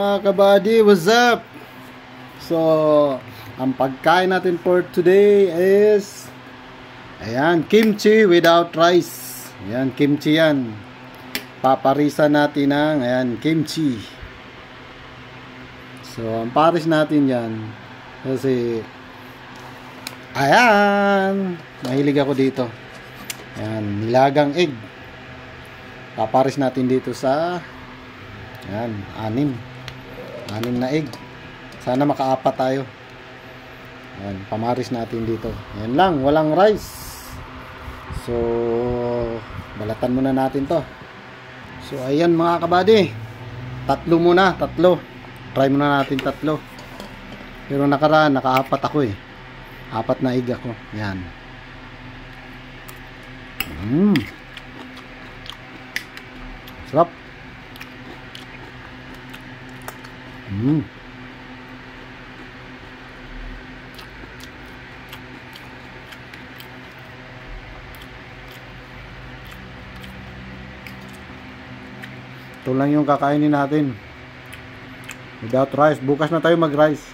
Mga kabady, what's up? So, ang pagkain natin for today is ayan, kimchi without rice. Ayan, kimchi yan. Paparisa natin ng ayan, kimchi. So, ang paris natin yan kasi ayan, mahilig ako dito. Ayan, nilagang egg. Paparis natin dito sa ayan, 6 na egg. Sana makaapat tayo. Ayan, pamaris natin dito. Ayan lang, walang rice. So, balatan muna natin to. So, ayan mga kabady. Tatlo muna, tatlo. Try muna natin tatlo. Pero nakaraan, nakaapat ako eh. 4 na egg ako. Ayan. Sarap. Ito lang yung kakainin natin without rice. Bukas na tayo mag rice.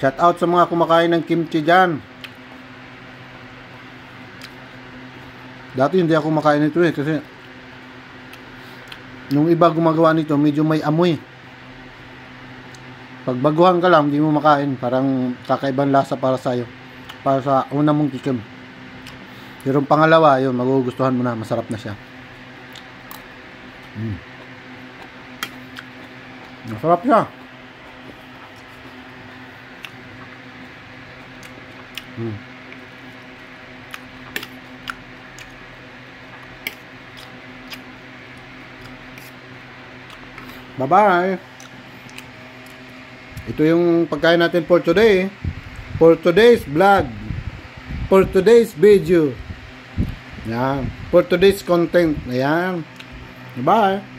Shout out sa mga kumakain ng kimchi dyan. Dati hindi ako kumakain nito eh, kasi nung iba gumagawa nito medyo may amoy. Pag baguhan ka lang, hindi mo makain. Parang kakaibang lasa para sa'yo. Para sa una mong tikim. Pero pangalawa, yun, magugustuhan mo na. Masarap na siya. Masarap siya. Bye-bye. Ito yung pagkain natin for today. For today's vlog. For today's video. Yan. For today's content. Ayan. Bye.